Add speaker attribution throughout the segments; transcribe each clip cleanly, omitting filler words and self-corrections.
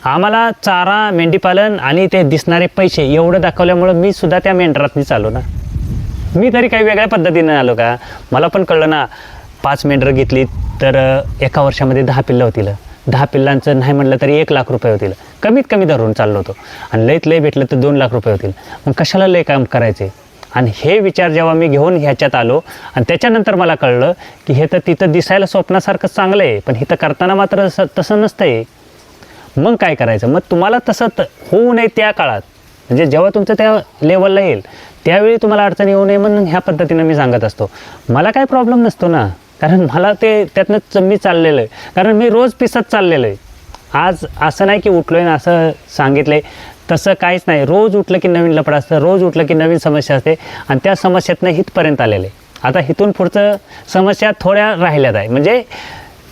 Speaker 1: आम्हाला चारा, मेंढीपालन आणि ते दिसणारे पैसे एवढं दाखवल्यामुळं मी सुद्धा त्या मेंढरातनीच आलो ना. मी तरी काही वेगळ्या पद्धतीनं आलो का? मला पण कळलं ना, 5 मेंढरं घेतली तर एका वर्षामध्ये 10 पिल्लं होतील. 10 पिल्लांचं नाही म्हटलं तरी 1 लाख रुपये होतील. कमीत कमी धरून चाललो होतो. आणि लईत लई भेटलं तर 2 लाख रुपये होतील. मग कशाला लई काम करायचे? आणि हे विचार जेव्हा मी घेऊन ह्याच्यात आलो आणि त्याच्यानंतर मला कळलं की हे तर तिथं दिसायला स्वप्नासारखं चांगलं आहे, पण इथं करताना मात्र तसं नसतं आहे. मग काय करायचं? मग तुम्हाला तसं होऊ नये त्या काळात, म्हणजे जेव्हा तुमचं त्या लेवलला येईल त्यावेळी तुम्हाला अडचण येऊ नये म्हणून ह्या पद्धतीनं मी सांगत असतो. मला काही प्रॉब्लेम नसतो ना, कारण मला ते त्यातनं मी चाललेलं आहे. कारण मी रोज पिसत चाललेलं आहे. आज असं नाही की उठलो आहे ना असं सांगितलं आहे, तसं काहीच नाही. रोज उठलं की नवीन लफडं असतं, रोज उठलं की नवीन समस्या असते आणि त्या समस्येतनं इथपर्यंत आलेलं आहे. आता इथून पुढचं समस्या थोड्या राहिल्यात आहे, म्हणजे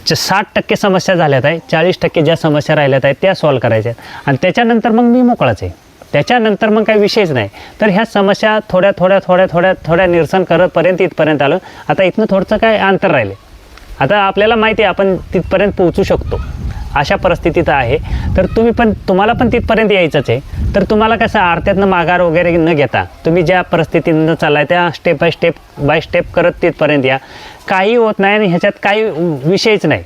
Speaker 1: 60% समस्या झाल्यात आहे, 40% ज्या समस्या राहिल्यात आहेत त्या सॉल्व करायच्या आहेत आणि त्याच्यानंतर मग मी मोकळाच आहे. त्याच्यानंतर मग काही विषयच नाही. तर ह्या समस्या थोड्या निरसन करतपर्यंत इथपर्यंत आलं. आता इथनं थोडंसं काय अंतर राहिले. आता आपल्याला माहिती आहे आपण तिथपर्यंत पोहोचू शकतो, अशा परिस्थितीत आहे. तर तुम्हाला पण तिथपर्यंत यायचंच आहे. तर तुम्हाला कसं आरत्यातनं माघार वगैरे न घेता तुम्ही ज्या परिस्थितीनं चाललाय त्या स्टेप बाय स्टेप करत तिथपर्यंत या. काही होत नाही आणि ह्याच्यात काही विषयच नाही.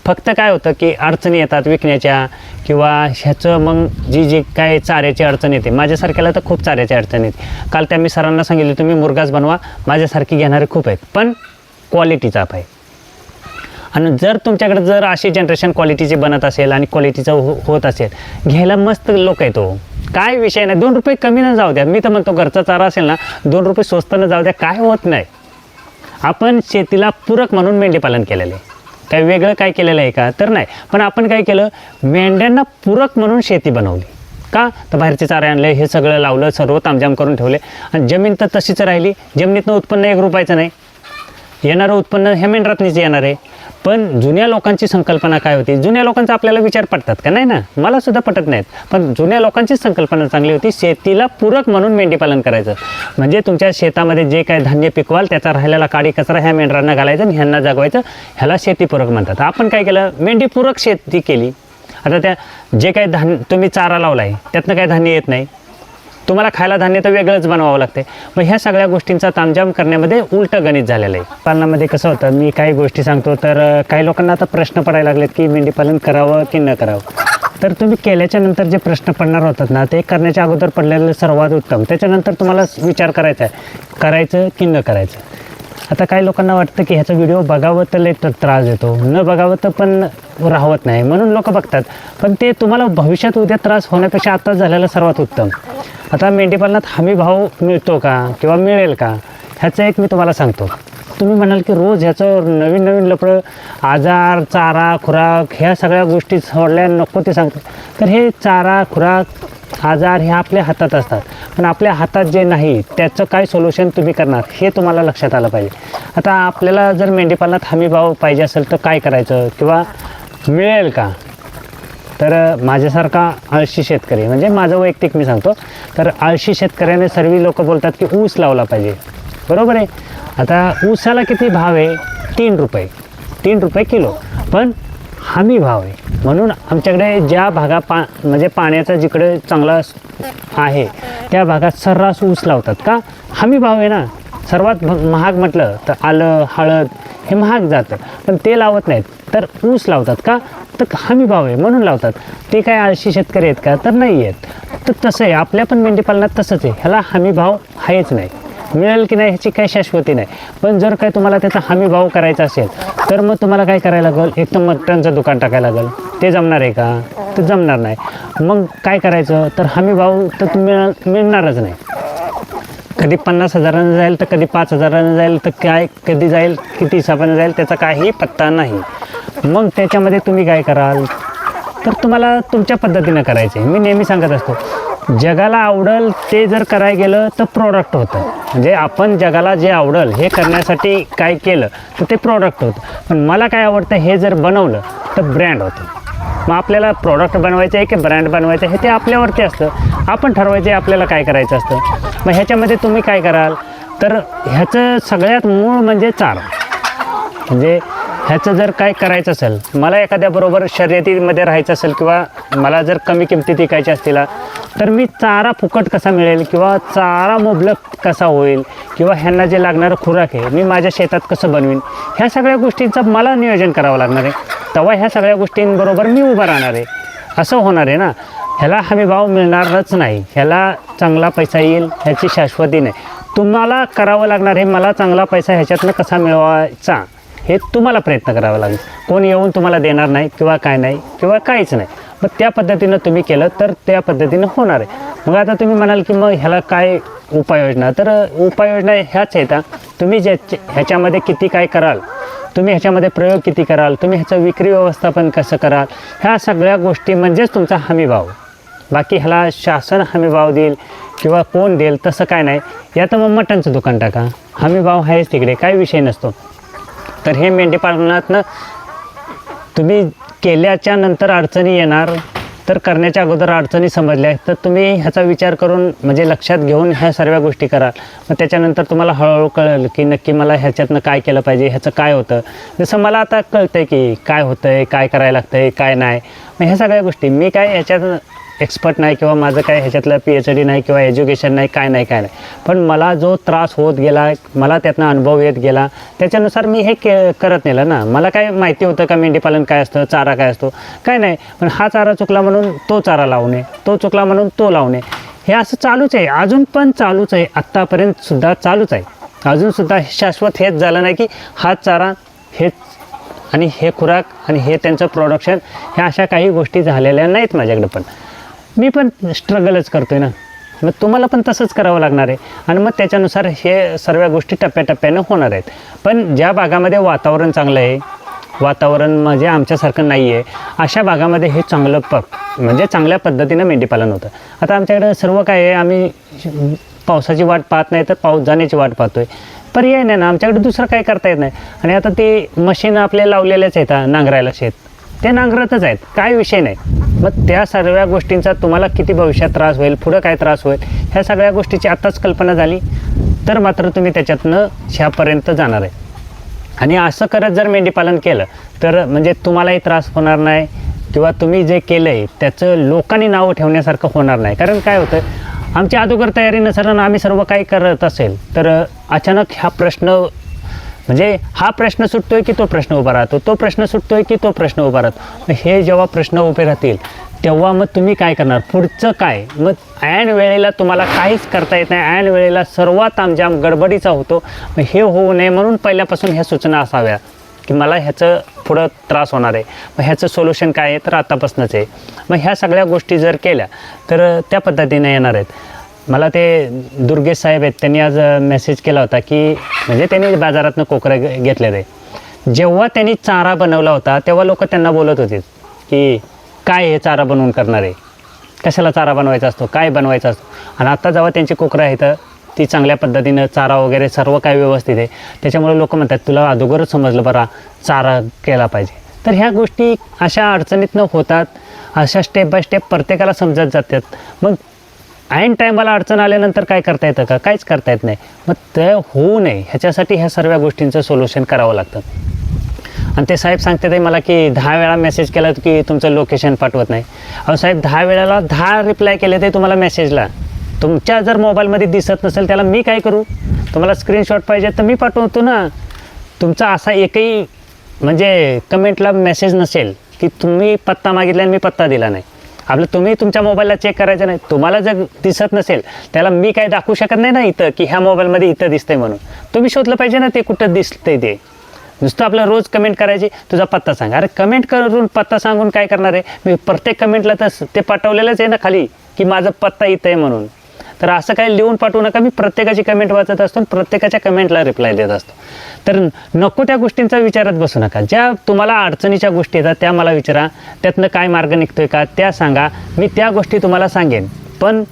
Speaker 1: फक्त काय होतं की अडचणी येतात विकण्याच्या किंवा ह्याचं मग जी काय चाऱ्याची अडचण येते. माझ्यासारख्याला तर खूप चाऱ्याची अडचण येते. काल त्या मी सरांना सांगितलं तुम्ही मुरघास बनवा, माझ्यासारखी घेणारे खूप आहेत, पण क्वालिटीचा आहे. आणि जर तुमच्याकडे जर अशी जनरेशन क्वालिटीची बनत असेल आणि क्वालिटीचं होत असेल, घ्यायला मस्त लोक आहेत. हो, काय विषय नाही. 2 रुपये कमी न जाऊ द्या. मी तर म्हणतो घरचा चारा असेल ना 2 रुपये स्वस्त न जाऊ द्या, काय होत नाही. आपण शेतीला पूरक म्हणून मेंढीपालन केलेलं आहे. काय वेगळं काय केलेलं आहे का? तर नाही. पण आपण काय केलं, मेंढ्यांना पूरक म्हणून शेती बनवली. का? तर बाहेरचे चारे आणले, हे सगळं लावलं, सर्व तामझाम करून ठेवले आणि जमीन तर तशीच राहिली. जमिनीतनं उत्पन्न 1 रुपयाचं नाही. येणारं उत्पन्न ह्या मेंढरातनीच येणार आहे. पण जुन्या लोकांची संकल्पना काय होती? जुन्या लोकांचा आपल्याला विचार पटतात का? नाही ना, मला सुद्धा पटत नाहीत. पण जुन्या लोकांचीच संकल्पना चांगली होती, शेतीला पूरक म्हणून मेंढीपालन करायचं. म्हणजे तुमच्या शेतामध्ये जे काय धान्य पिकवाल त्याचा राहिलेला काडी कचरा ह्या मेंढरांना घालायचं आणि ह्यांना जगवायचं. ह्याला शेतीपूरक म्हणतात. आपण काय केलं, मेंढीपूरक शेती केली. आता त्या जे काही धान्य तुम्ही चारा लावला आहे त्यातनं काही धान्य येत नाही. तुम्हाला खायला धान्य तर वेगळंच बनवावं लागते. मग ह्या सगळ्या गोष्टींचा तामझाम करण्यामध्ये उलटं गणित झालेलं आहे. पालनामध्ये कसं होतं, मी काही गोष्टी सांगतो तर काही लोकांना आता प्रश्न पडायला लागलेत की मेंढीपालन करावं की न करावं. तर तुम्ही केल्याच्या नंतर जे प्रश्न पडणार होतात ना, ते करण्याच्या अगोदर पडलेलं सर्वात उत्तम. त्याच्यानंतर तुम्हाला विचार करायचा आहे करायचं की न करायचं. आता काही लोकांना वाटतं की ह्याचा व्हिडिओ बघावं तर लई त्रास देतो, न बघावं तर पण राहवत नाही, म्हणून लोक बघतात. पण ते तुम्हाला भविष्यात उद्या त्रास होण्यापेक्षा आत्ताच झालेलं सर्वात उत्तम. आता मेंढीपालनात हमी भाव मिळतो का किंवा मिळेल का, ह्याचं एक मी तुम्हाला सांगतो. तुम्ही म्हणाल की रोज ह्याचं नवीन लफडं, आजार, चारा, खुराक ह्या सगळ्या गोष्टी सोडल्या नको ते सांगतो. तर हे चारा, खुराक, आजार हे आपल्या हातात असतात. पण आपल्या हातात जे नाही त्याचं काय सोल्युशन तुम्ही करणार हे तुम्हाला लक्षात आलं पाहिजे. आता आपल्याला जर मेंढीपालनात हमी भाव पाहिजे असेल तर काय करायचं किंवा मिळेल का? तर माझ्यासारखा आळशी शेतकरी, म्हणजे माझं वैयक्तिक मी सांगतो, तर आळशी शेतकऱ्याने सर्व लोक बोलतात की ऊस लावला पाहिजे. बरोबर आहे. आता ऊसाला किती भाव आहे? 3 रुपये किलो. पण हमी भाव आहे. म्हणून आमच्याकडे ज्या भागात म्हणजे पाण्याचा जिकडे चांगला आहे त्या भागात सर्रास ऊस लावतात. का? हमी भाव आहे ना. सर्वात महाग म्हटलं तर आलं, हळद हे महाग जातं, पण ते लावत नाहीत. तर ऊस लावतात. का? तर हमी भाव आहे म्हणून लावतात. ते काय आळशी शेतकरी आहेत का? तर नाही आहेत. तर तसं आहे आपल्या पण मेंढीपालनात तसंच आहे. ह्याला हमी भाव आहेच नाही. मिळेल की नाही ह्याची काही शाश्वती नाही. पण जर काय तुम्हाला त्याचा हमी भाव करायचा असेल तर मग तुम्हाला काय करायला लागेल, एक तर मटणचं दुकान टाकायला लागेल. ते जमणार आहे का? ते जमणार नाही. मग काय करायचं, तर हमी भाव तर मिळणारच नाही. कधी 50,000 जाईल तर कधी 5,000 जाईल, तर काय कधी जाईल, किती हिसाबाने जाईल त्याचा काही पत्ता नाही. मग त्याच्यामध्ये तुम्ही काय कराल, तर तुम्हाला तुमच्या पद्धतीनं करायचं आहे. मी नेहमी सांगत असतो, जगाला आवडेल ते जर करायला गेलं तर प्रॉडक्ट होतं. म्हणजे आपण जगाला जे आवडेल हे करण्यासाठी काय केलं तर ते प्रॉडक्ट होतं. पण मला काय आवडतं हे जर बनवलं तर ब्रँड होतं. मग आपल्याला प्रॉडक्ट बनवायचं आहे की ब्रँड बनवायचं आहे हे ते आपल्यावरती असतं. आपण ठरवायचं आहे आपल्याला काय करायचं असतं. मग ह्याच्यामध्ये तुम्ही काय कराल, तर ह्याचं सगळ्यात मूळ म्हणजे चारा. म्हणजे ह्याचं जर काय करायचं असेल, मला एखाद्याबरोबर शर्यतीमध्ये राहायचं असेल किंवा मला जर कमी किमतीत विकायचे असतील तर मी चारा फुकट कसा मिळेल किंवा चारा मुबलक कसा होईल किंवा ह्यांना जे लागणारं खुराक आहे मी माझ्या शेतात कसं बनवीन, ह्या सगळ्या गोष्टींचं मला नियोजन करावं लागणार आहे. तेव्हा ह्या सगळ्या गोष्टींबरोबर मी उभा राहणार आहे. असं होणार आहे ना. ह्याला हमी भाव मिळणारच नाही, ह्याला चांगला पैसा येईल ह्याची शाश्वती नाही. तुम्हाला करावं लागणार आहे, मला चांगला पैसा ह्याच्यातनं कसा मिळवायचा हे तुम्हाला प्रयत्न करावा लागेल. कोण येऊन तुम्हाला देणार नाही किंवा काय नाही किंवा काहीच नाही. मग त्या पद्धतीनं तुम्ही केलं तर त्या पद्धतीनं होणार आहे. मग आता तुम्ही म्हणाल की मग ह्याला काय उपाययोजना, तर उपाययोजना ह्याच आहेत. तुम्ही ह्याच्यामध्ये किती काय कराल, तुम्ही ह्याच्यामध्ये प्रयोग किती कराल, तुम्ही ह्याचं विक्री व्यवस्थापन कसं कराल, ह्या सगळ्या गोष्टी म्हणजेच तुमचा हमीभाव. बाकी ह्याला शासन हमीभाव देईल किंवा कोण देईल तसं काय नाही. यात मग मटणचं दुकान टाका, हमीभाव आहेच तिकडे, काही विषय नसतो. तर हे मेंढीपालनातनं तुम्ही केल्याच्या नंतर अडचणी येणार, तर करण्याच्या अगोदर अडचणी समजल्या तर तुम्ही ह्याचा विचार करून म्हणजे लक्षात घेऊन ह्या सर्व गोष्टी कराल. मग त्याच्यानंतर तुम्हाला हळूहळू कळेल की नक्की मला ह्याच्यातनं काय केलं पाहिजे, ह्याचं काय होतं. जसं मला आता कळतं आहे की काय होतं आहे, काय करायला लागतं आहे, काय नाही. मग ह्या सगळ्या गोष्टी मी काय ह्याच्यात एक्सपर्ट नाही किंवा माझं काय ह्याच्यातलं PhD नाही किंवा एज्युकेशन नाही, काय नाही. पण मला जो त्रास होत गेला, मला त्यातनं अनुभव येत गेला, त्याच्यानुसार मी हे करत नेलं ना. मला काय माहिती होतं का मेंढीपालन काय असतं, चारा काय असतो, काय नाही. पण हा चारा चुकला म्हणून तो चारा लावणे, तो चुकला म्हणून तो लावणे, हे असं चालूच आहे, अजून पण चालूच आहे, आत्तापर्यंतसुद्धा चालूच आहे. अजूनसुद्धा शाश्वत हेच झालं नाही की हा चारा हेच आणि हे खुराक आणि हे त्यांचं प्रोडक्शन, ह्या अशा काही गोष्टी झालेल्या नाहीत माझ्याकडे. पण मी पण स्ट्रगलच करतो आहे ना. मग तुम्हाला पण तसंच करावं लागणार आहे. आणि मग त्याच्यानुसार हे सर्व गोष्टी टप्प्याटप्प्यानं होणार आहेत. पण ज्या भागामध्ये वातावरण चांगलं आहे, वातावरण म्हणजे आमच्यासारखं नाही आहे, अशा भागामध्ये हे चांगलं म्हणजे चांगल्या पद्धतीनं मेंढीपालन होतं. आता आमच्याकडे सर्व काय आहे, आम्ही पावसाची वाट पाहत नाही तर पाऊस जाण्याची वाट पाहतो आहे. पर्याय नाही ना, आमच्याकडे दुसरं काय करता येत नाही. आणि आता ते मशीन आपले लावलेलेच आहेत नांगरायला शेत, ते नांगरतच आहेत, काय विषय नाही. मग त्या सर्व गोष्टींचा तुम्हाला किती भविष्यात त्रास होईल, पुढं काय त्रास होईल, ह्या सगळ्या गोष्टीची आत्ताच कल्पना झाली तर मात्र तुम्ही त्याच्यातनं ह्यापर्यंत जाणार आहे. आणि असं करत जर मेंढीपालन केलं तर म्हणजे तुम्हालाही त्रास होणार नाही किंवा तुम्ही जे केलं आहे त्याचं लोकांनी नाव ठेवण्यासारखं होणार नाही. कारण काय होतं, आमची अगोदर तयारी नसेल आम्ही सर्व काही करत असेल तर अचानक हा प्रश्न म्हणजे हा प्रश्न सुटतोय की तो प्रश्न उभा राहतो, तो प्रश्न सुटतोय की तो प्रश्न उभा राहतो. हे जेव्हा प्रश्न उभे राहतील तेव्हा मग तुम्ही काय करणार, पुढचं काय. मग ऐन वेळेला तुम्हाला काहीच करता येत नाही, ऐन वेळेला सर्वात तामझाम गडबडीचा होतो. मग हे होऊ नये म्हणून पहिल्यापासून ह्या सूचना असाव्या की मला ह्याचं पुढं त्रास होणार आहे, मग ह्याचं सोल्युशन काय आहे तर आतापासूनच आहे. मग ह्या सगळ्या गोष्टी जर केल्या तर त्या पद्धतीने येणार आहेत. मला ते दुर्गेश साहेब आहेत, त्यांनी आज मेसेज केला होता की म्हणजे त्यांनी बाजारातनं कोकरे घेतले ते. जेव्हा त्यांनी चारा बनवला होता तेव्हा लोक त्यांना बोलत होते की काय हे चारा बनवून करणार आहे, कशाला चारा बनवायचा असतो, काय बनवायचा असतो. आणि आत्ता जेव्हा त्यांची कोकरं आहेत ती चांगल्या पद्धतीनं चारा वगैरे सर्व काय व्यवस्थित आहे, त्याच्यामुळे लोक म्हणतात तुला अगोदरच समजलं बरा चारा केला पाहिजे. तर ह्या गोष्टी अशा अडचणीतनं होतात, अशा स्टेप बाय स्टेप प्रत्येकाला समजत जातात. मग ऐन टायमाला अडचण आल्यानंतर काय करता येतं का, काहीच करता येत नाही. मग ते होऊ नये ह्याच्यासाठी ह्या सर्व गोष्टींचं सोल्युशन करावं लागतं. आणि ते साहेब सांगते ते मला की 10 वेळा मेसेज केला की तुमचं लोकेशन पाठवत नाही. अहो साहेब 10 वेळेला 10 रिप्लाय केले ते तुम्हाला मेसेजला, तुमच्या जर मोबाईलमध्ये दिसत नसेल त्याला मी काय करू. तुम्हाला स्क्रीनशॉट पाहिजे तर मी पाठवतो ना. तुमचा असा एकही म्हणजे कमेंटला मेसेज नसेल की तुम्ही पत्ता मागितला आणि मी पत्ता दिला नाही. आपलं तुम्ही तुमच्या मोबाईलला चेक करायचं नाही. तुम्हाला जर दिसत नसेल त्याला मी काय दाखवू शकत नाही ना इथं की ह्या मोबाईलमध्ये इथं दिसतंय म्हणून. तुम्ही शोधलं पाहिजे ना ते कुठं दिसतंय ते. नुसतं आपलं रोज कमेंट करायची तुझा पत्ता सांग. अरे कमेंट करून पत्ता सांगून काय करणार आहे. मी प्रत्येक कमेंटला तर ते पाठवलेलंच आहे ना खाली की माझा पत्ता इथं आहे म्हणून. तर असं काही लिहून पाठवू नका. मी प्रत्येकाची कमेंट वाचत असतो, प्रत्येकाच्या कमेंटला रिप्लाय देत असतो. तर नको त्या गोष्टींचा विचारत बसू नका. ज्या तुम्हाला अडचणीच्या गोष्टी येतात त्या मला विचारा, त्यातनं काय मार्ग निघतोय का त्या सांगा, मी त्या गोष्टी तुम्हाला सांगेन. पण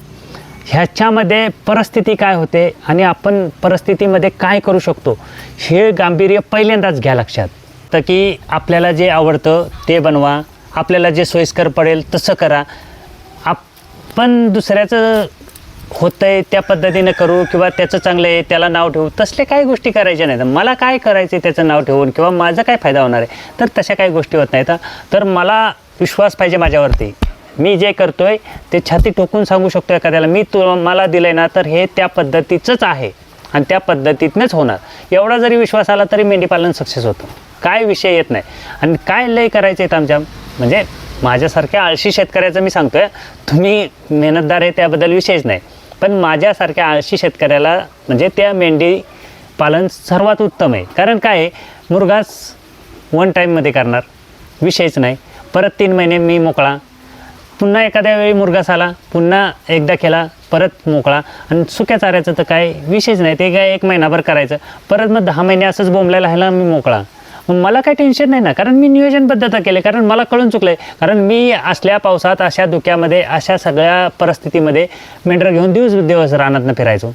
Speaker 1: ह्याच्यामध्ये परिस्थिती काय होते आणि आपण परिस्थितीमध्ये काय करू शकतो हे गांभीर्य पहिल्यांदाच घ्या लक्षात. तर की आपल्याला जे आवडतं ते बनवा, आपल्याला जे सोयीस्कर पडेल तसं करा. आपण दुसऱ्याचं होतंय त्या पद्धतीनं करू किंवा त्याचं चांगलं आहे त्याला नाव ठेवू, तसले काही गोष्टी करायच्या नाहीत. मला काय करायचं आहे त्याचं नाव ठेवून किंवा माझं काय फायदा होणार आहे, तर तशा काही गोष्टी होत नाहीत. तर मला विश्वास पाहिजे माझ्यावरती. मी जे करतोय ते छाती ठोकून सांगू शकतो एखाद्याला, मी मला दिलं आहे ना तर हे त्या पद्धतीचंच आहे आणि त्या पद्धतीतनंच होणार. एवढा जरी विश्वास आला तरी मेंढीपालन सक्सेस होतं, काय विषय येत नाही. आणि काय लय करायचं आहेत आमच्या, म्हणजे माझ्यासारख्या आळशी शेतकऱ्याचं मी सांगतोय, तुम्ही मेहनतदार आहे त्याबद्दल विषयच नाही, पण माझ्यासारख्या आळशी शेतकऱ्याला म्हणजे त्या मेंढी पालन सर्वात उत्तम आहे. कारण काय आहे, मुरघास वन टाईममध्ये करणार, विषयच नाही. परत 3 महिने मी मोकळा, पुन्हा एखाद्या वेळी मुरघास आला, पुन्हा एकदा केला, परत मोकळा. आणि सुक्या चाऱ्याचं तर काय विषयच नाही, ते काय 1 महिनाभर करायचं, परत मग 10 महिने असंच बोंबलायला ह्याला मी मोकळा. मग मला काही टेन्शन नाही ना, कारण मी नियोजनबद्धता केले, कारण मला कळून चुकलं आहे. कारण मी असल्या पावसात, अशा धुक्यामध्ये, अशा सगळ्या परिस्थितीमध्ये मेंढरं घेऊन दिवस रानातनं फिरायचो.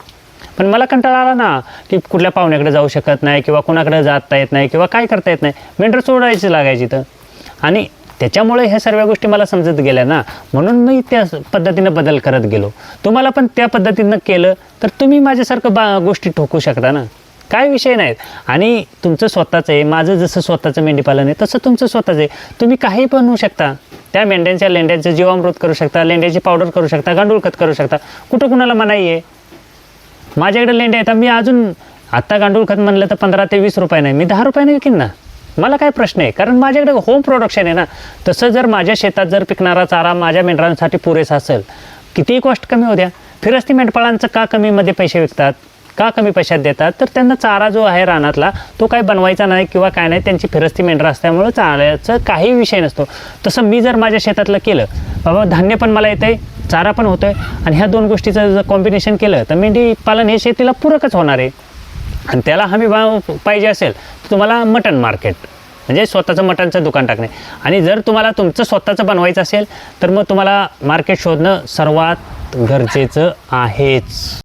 Speaker 1: पण मला कंटाळा आला ना की कुठल्या पाहुण्याकडे जाऊ शकत नाही किंवा कुणाकडे जाता येत नाही किंवा काय करता येत नाही, मेंढरं सोडायची लागायची. तर आणि त्याच्यामुळे ह्या सर्व गोष्टी मला समजत गेल्या ना, म्हणून मी त्या पद्धतीनं बदल करत गेलो. तुम्हाला पण त्या पद्धतीनं केलं तर तुम्ही माझ्यासारखं गोष्टी ठोकू शकता ना, काय विषय नाहीत. आणि तुमचं स्वतःचं आहे, माझं जसं स्वतःचं मेंढीपालन आहे तसं तुमचं स्वतःचं आहे. तुम्ही काही बनवू शकता, त्या मेंढ्यांच्या लेंड्यांचं जीवामृत करू शकता, लेंड्याची पावडर करू शकता, गांडूळ खत करू शकता, कुठं कुणाला मनाई आहे. माझ्याकडे लेंड्या आहेत, मी अजून आत्ता गांडूळ खत म्हणलं तर 15 ते 20 रुपये नाही, मी 10 रुपयाने विकीन ना, मला काय प्रश्न आहे. कारण माझ्याकडे होम प्रोडक्शन आहे ना. तसं जर माझ्या शेतात जर पिकणारा चारा माझ्या मेंढरांसाठी पुरेसा असेल, कितीही कॉस्ट कमी होत्या. फिरस्ती मेंढपाळांचं का कमीमध्ये पैसे विकतात, का कमी पैशात देतात, तर त्यांना चारा जो आहे रानातला तो काही बनवायचा नाही किंवा काय नाही, त्यांची फिरस्ती मेंढरं असल्यामुळं चाऱ्याचं काही विषय नसतो. तसं मी जर माझ्या शेतातलं केलं, बाबा धान्य पण मला येतं आहे, चारा पण होतो आहे, आणि ह्या 2 गोष्टीचं जर कॉम्बिनेशन केलं तर मेंढी पालन हे शेतीला पूरकच होणार आहे. आणि त्याला हमी भाव पाहिजे असेल तर तुम्हाला मटण मार्केट, म्हणजे स्वतःचं मटणचं दुकान टाकणे. आणि जर तुम्हाला तुमचं स्वतःचं बनवायचं असेल तर मग तुम्हाला मार्केट शोधणं सर्वात गरजेचं आहेच.